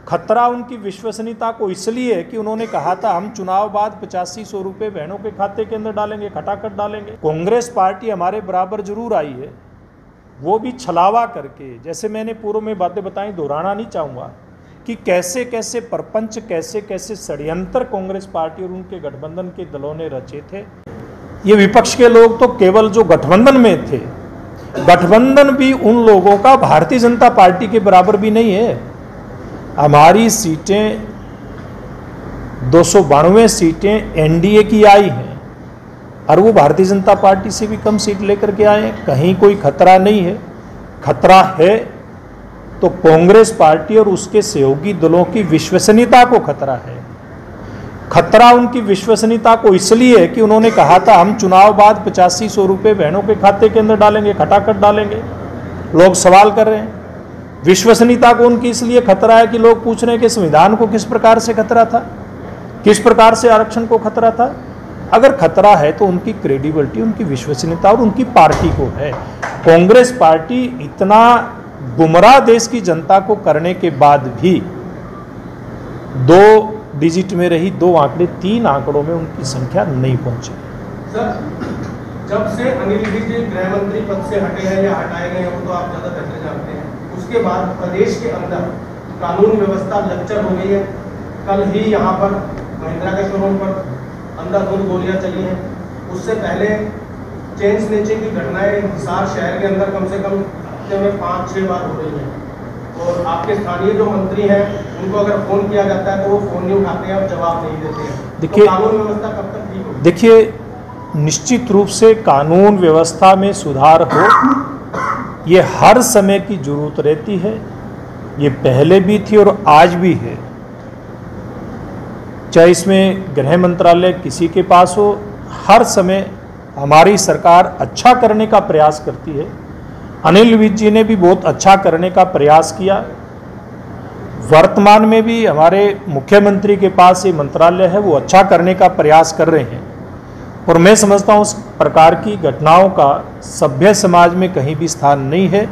खतरा उनकी विश्वसनीयता को इसलिए है कि उन्होंने कहा था हम चुनाव बाद 8500 रुपये बहनों के खाते के अंदर डालेंगे, खटाखट डालेंगे। कांग्रेस पार्टी हमारे बराबर जरूर आई है, वो भी छलावा करके, जैसे मैंने पूर्व में बातें बताई, दोहराना नहीं चाहूँगा कि कैसे कैसे प्रपंच, कैसे कैसे षड्यंत्र कांग्रेस पार्टी और उनके गठबंधन के दलों ने रचे थे। ये विपक्ष के लोग तो केवल जो गठबंधन में थे, गठबंधन भी उन लोगों का भारतीय जनता पार्टी के बराबर भी नहीं है। हमारी सीटें 292 सीटें एनडीए की आई हैं और वो भारतीय जनता पार्टी से भी कम सीट लेकर के आए हैं। कहीं कोई खतरा नहीं है। खतरा है तो कांग्रेस पार्टी और उसके सहयोगी दलों की विश्वसनीयता को खतरा है। खतरा उनकी विश्वसनीयता को इसलिए है कि उन्होंने कहा था हम चुनाव बाद 8500 रुपये बहनों के खाते के अंदर डालेंगे, खटाखट डालेंगे। लोग सवाल कर रहे हैं। विश्वसनीयता को उनकी इसलिए खतरा है कि लोग पूछ रहे हैं कि संविधान को किस प्रकार से खतरा था, किस प्रकार से आरक्षण को खतरा था। अगर खतरा है तो उनकी क्रेडिबिलिटी, उनकी विश्वसनीयता और उनकी पार्टी को है। कांग्रेस पार्टी इतना गुमराह देश की जनता को करने के बाद भी 2 डिजिट में रही, 2 आंकड़े 3 आंकड़ों में उनकी संख्या नहीं पहुंची। सर, जब से अनिल विज गृह मंत्री पद से हटे हैं या हटाए गए हैं वो तो आप ज़्यादा बेहतर जानते हैं। उसके बाद प्रदेश के अंदर कानून व्यवस्था लचर हो गई है। कल ही यहाँ पर महिंद्रा के शोरूम पर अंधाधुंध गोलियां चली हैं। उससे पहले चेन स्नेचिंग की घटनाएं हिसार शहर के अंदर कम से कम हफ्ते में 5-6 बार हो रही हैं। और आपके स्थानीय जो मंत्री हैं उनको अगर फ़ोन किया जाता है तो वो फ़ोन नहीं उठाते हैं और जवाब नहीं देते हैं। देखिए, तो कानून व्यवस्था कब तक ठीक होगी? देखिए, निश्चित रूप से कानून व्यवस्था में सुधार हो, ये हर समय की जरूरत रहती है। ये पहले भी थी और आज भी है। चाहे इसमें गृह मंत्रालय किसी के पास हो, हर समय हमारी सरकार अच्छा करने का प्रयास करती है। अनिल विज जी ने भी बहुत अच्छा करने का प्रयास किया। वर्तमान में भी हमारे मुख्यमंत्री के पास ये मंत्रालय है, वो अच्छा करने का प्रयास कर रहे हैं। और मैं समझता हूँ उस प्रकार की घटनाओं का सभ्य समाज में कहीं भी स्थान नहीं है।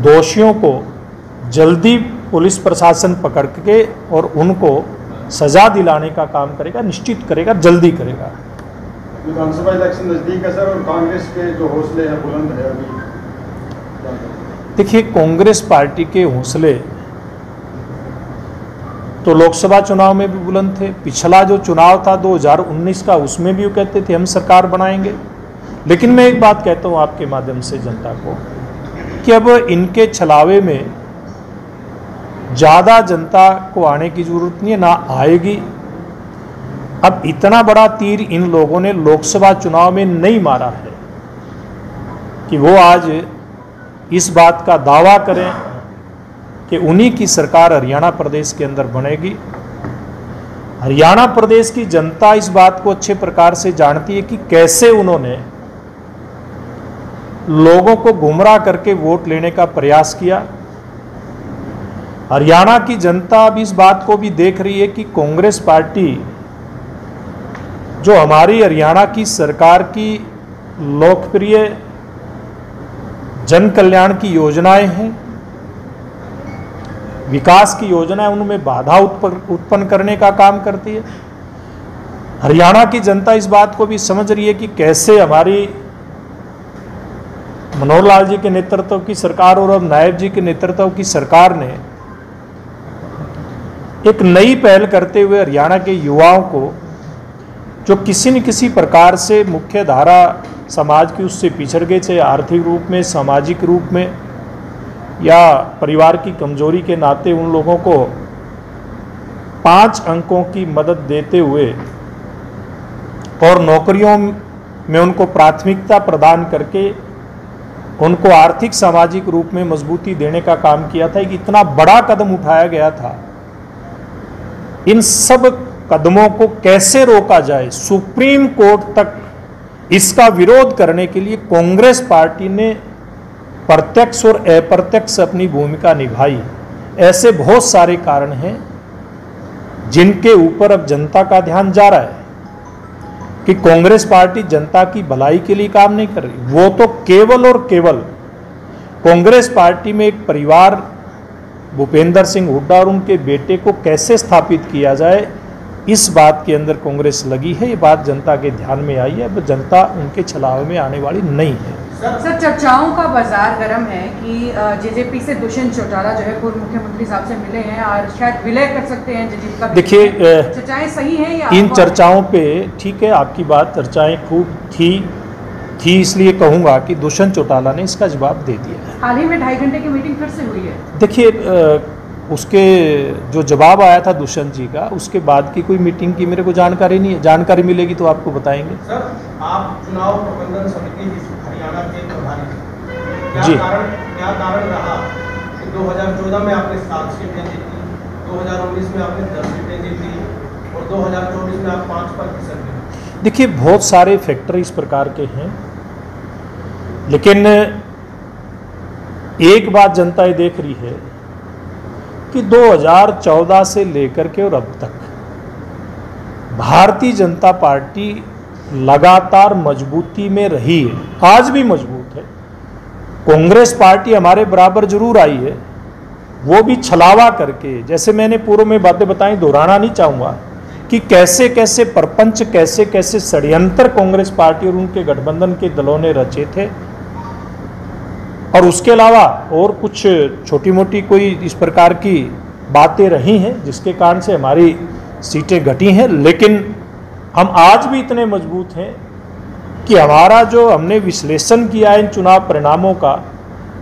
दोषियों को जल्दी पुलिस प्रशासन पकड़ के और उनको सजा दिलाने का काम करेगा, निश्चित करेगा, जल्दी करेगा। विधानसभा इलेक्शन नजदीक है सर, और कांग्रेस के जो हौसले हैं बुलंद है अभी। देखिए, कांग्रेस पार्टी के हौसले तो लोकसभा चुनाव में भी बुलंद थे। पिछला जो चुनाव था 2019 का, उसमें भी वो कहते थे हम सरकार बनाएंगे। लेकिन मैं एक बात कहता हूं आपके माध्यम से जनता को कि अब इनके छलावे में ज़्यादा जनता को आने की जरूरत नहीं है, ना आएगी। अब इतना बड़ा तीर इन लोगों ने लोकसभा चुनाव में नहीं मारा है कि वो आज इस बात का दावा करें कि उन्हीं की सरकार हरियाणा प्रदेश के अंदर बनेगी। हरियाणा प्रदेश की जनता इस बात को अच्छे प्रकार से जानती है कि कैसे उन्होंने लोगों को गुमराह करके वोट लेने का प्रयास किया। हरियाणा की जनता अब इस बात को भी देख रही है कि कांग्रेस पार्टी जो हमारी हरियाणा की सरकार की लोकप्रिय जन कल्याण की योजनाएं हैं, विकास की योजनाएं, उनमें बाधा उत्पन्न करने का काम करती है। हरियाणा की जनता इस बात को भी समझ रही है कि कैसे हमारी मनोहर लाल जी के नेतृत्व की सरकार और अब नायब जी के नेतृत्व की सरकार ने एक नई पहल करते हुए हरियाणा के युवाओं को, जो किसी न किसी प्रकार से मुख्य धारा समाज की उससे पिछड़ गए, चाहे आर्थिक रूप में, सामाजिक रूप में या परिवार की कमजोरी के नाते, उन लोगों को 5 अंकों की मदद देते हुए और नौकरियों में उनको प्राथमिकता प्रदान करके उनको आर्थिक सामाजिक रूप में मजबूती देने का काम किया था। एक इतना बड़ा कदम उठाया गया था। इन सब कदमों को कैसे रोका जाए, सुप्रीम कोर्ट तक इसका विरोध करने के लिए कांग्रेस पार्टी ने प्रत्यक्ष और अप्रत्यक्ष अपनी भूमिका निभाई। ऐसे बहुत सारे कारण हैं जिनके ऊपर अब जनता का ध्यान जा रहा है कि कांग्रेस पार्टी जनता की भलाई के लिए काम नहीं कर रही। वो तो केवल और केवल कांग्रेस पार्टी में एक परिवार भूपेंद्र सिंह हुड्डा और उनके बेटे को कैसे स्थापित किया जाए, इस बात के अंदर कांग्रेस लगी है। ये बात जनता के ध्यान में आई है, अब जनता उनके छलावे में आने वाली नहीं है। सर, चर्चाओं का बाजार गर्म है कि जेजेपी से दुष्यंत चौटाला जो है पूर्व मुख्यमंत्री साहब से मिले हैं और शायद विलय कर सकते हैं जेजेपी का। देखिए, चर्चाएं सही हैं या इन चर्चाओं पे ठीक है आपकी बात, चर्चाएं खूब थी इसलिए कहूँगा कि दुष्यंत चौटाला ने इसका जवाब दे दिया है। हाल ही में 2.5 घंटे की मीटिंग फिर से हुई है। देखिए, उसके जो जवाब आया था दुष्यंत जी का, उसके बाद की कोई मीटिंग की मेरे को जानकारी नहीं है। जानकारी मिलेगी तो आपको बताएंगे। सर, आप चुनाव प्रबंधन समिति हरियाणा के प्रभारी, जी, क्या कारण रहा कि 2014 में आपने 7 सीटें जीती, 2019 में आपने 10 सीटें जीती और 2024 में आप 5 पर खिसक गए? देखिए, बहुत सारे फैक्टर इस प्रकार के हैं, लेकिन एक बात जनता ये देख रही है कि 2014 से लेकर के और अब तक भारतीय जनता पार्टी लगातार मजबूती में रही है, आज भी मजबूत है। कांग्रेस पार्टी हमारे बराबर जरूर आई है, वो भी छलावा करके, जैसे मैंने पूर्व में बातें बताई, दोहराना नहीं चाहूँगा कि कैसे कैसे परपंच, कैसे कैसे षड्यंत्र कांग्रेस पार्टी और उनके गठबंधन के दलों ने रचे थे, और उसके अलावा और कुछ छोटी मोटी कोई इस प्रकार की बातें रही हैं जिसके कारण से हमारी सीटें घटी हैं। लेकिन हम आज भी इतने मजबूत हैं कि हमारा जो हमने विश्लेषण किया इन चुनाव परिणामों का,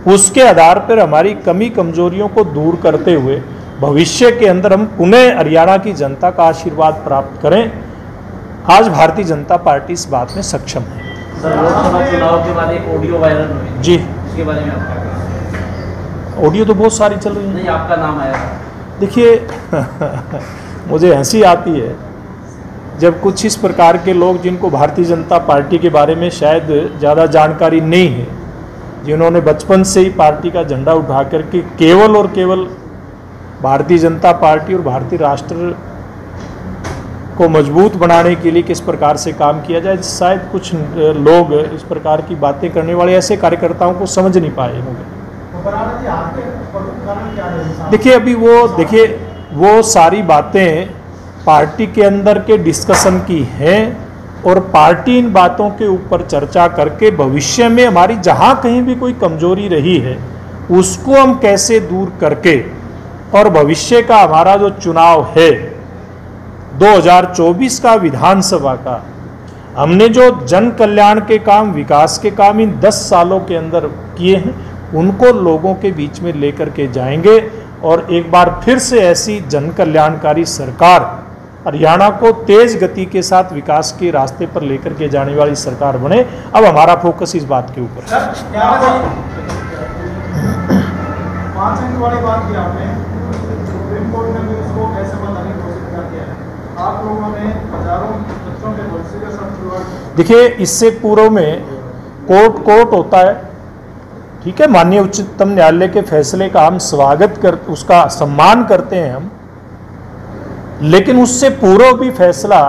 उसके आधार पर हमारी कमी कमजोरियों को दूर करते हुए भविष्य के अंदर हम पुनः हरियाणा की जनता का आशीर्वाद प्राप्त करें। आज भारतीय जनता पार्टी इस बात में सक्षम है। सर, लोकसभा चुनाव के बाद एक ऑडियो वायरल हुई, जी, उसके बारे में आपका क्या? ऑडियो तो बहुत सारी चल रही है। नहीं, आपका नाम आया। देखिए मुझे हंसी आती है जब कुछ इस प्रकार के लोग, जिनको भारतीय जनता पार्टी के बारे में शायद ज़्यादा जानकारी नहीं है, जिन्होंने बचपन से ही पार्टी का झंडा उठा करके केवल और केवल भारतीय जनता पार्टी और भारतीय राष्ट्र को मजबूत बनाने के लिए किस प्रकार से काम किया जाए, शायद कुछ लोग इस प्रकार की बातें करने वाले ऐसे कार्यकर्ताओं को समझ नहीं पाए होंगे। देखिए, अभी वो सारी बातें पार्टी के अंदर के डिस्कशन की हैं और पार्टी इन बातों के ऊपर चर्चा करके भविष्य में हमारी जहां कहीं भी कोई कमजोरी रही है उसको हम कैसे दूर करके, और भविष्य का हमारा जो चुनाव है 2024 का विधानसभा का, हमने जो जन कल्याण के काम, विकास के काम इन 10 सालों के अंदर किए हैं, उनको लोगों के बीच में लेकर के जाएंगे और एक बार फिर से ऐसी जन कल्याणकारी सरकार, हरियाणा को तेज गति के साथ विकास के रास्ते पर लेकर के जाने वाली सरकार बने। अब हमारा फोकस इस बात के ऊपर है। 5 अंक वाली बात की आपने, सुप्रीम कोर्ट ने भी उसको कैसे बताने की कोशिश कर दिया है। आप लोगों ने हजारों बच्चों के भविष्य के साथ खिलवाड़। देखिए, इससे पूर्व में कोर्ट होता है, ठीक है, माननीय उच्चतम न्यायालय के फैसले का हम स्वागत कर, उसका सम्मान करते हैं हम, लेकिन उससे पूर्व भी फैसला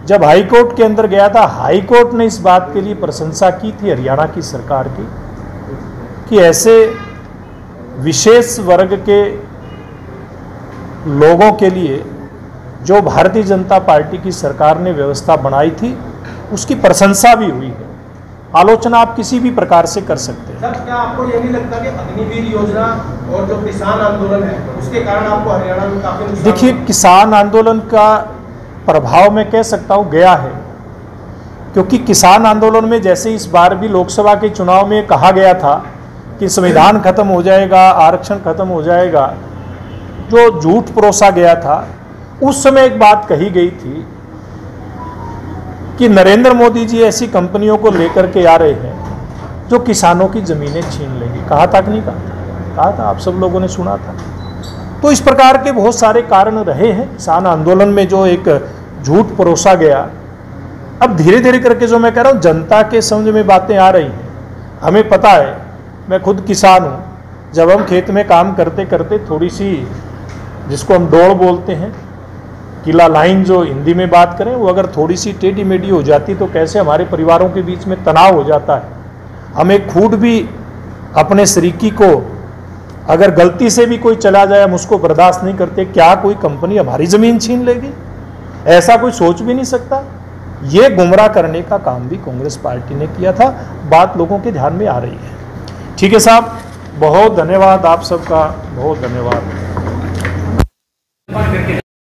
जब हाई कोर्ट के अंदर गया था, हाई कोर्ट ने इस बात के लिए प्रशंसा की थी हरियाणा की सरकार की कि ऐसे विशेष वर्ग के लोगों के लिए जो भारतीय जनता पार्टी की सरकार ने व्यवस्था बनाई थी उसकी प्रशंसा भी हुई है। आलोचना आप किसी भी प्रकार से कर सकते हैं। सर, क्या आपको ये नहीं लगता कि अग्निवीर योजना और जो किसान आंदोलन है उसके कारण आपको हरियाणा में काफी नुकसान? देखिए, किसान आंदोलन का प्रभाव मैं कह सकता हूँ गया है, क्योंकि किसान आंदोलन में जैसे इस बार भी लोकसभा के चुनाव में कहा गया था कि संविधान खत्म हो जाएगा, आरक्षण खत्म हो जाएगा, जो झूठ परोसा गया था, उस समय एक बात कही गई थी कि नरेंद्र मोदी जी ऐसी कंपनियों को लेकर के आ रहे हैं जो किसानों की जमीनें छीन लेंगे। कहा था कि नहीं कहा था? आप सब लोगों ने सुना था। तो इस प्रकार के बहुत सारे कारण रहे हैं किसान आंदोलन में, जो एक झूठ परोसा गया। अब धीरे धीरे करके जो मैं कह रहा हूँ, जनता के समझ में बातें आ रही हैं। हमें पता है, मैं खुद किसान हूँ, जब हम खेत में काम करते करते थोड़ी सी, जिसको हम दौड़ बोलते हैं, किला लाइन जो हिंदी में बात करें, वो अगर थोड़ी सी टेढ़ी मेढ़ी हो जाती तो कैसे हमारे परिवारों के बीच में तनाव हो जाता है। हम एक खूट भी अपने शरीकी को अगर गलती से भी कोई चला जाए हम उसको बर्दाश्त नहीं करते, क्या कोई कंपनी हमारी ज़मीन छीन लेगी? ऐसा कोई सोच भी नहीं सकता। ये गुमराह करने का काम भी कांग्रेस पार्टी ने किया था, बात लोगों के ध्यान में आ रही है। ठीक है साहब, बहुत धन्यवाद आप सबका, बहुत धन्यवाद।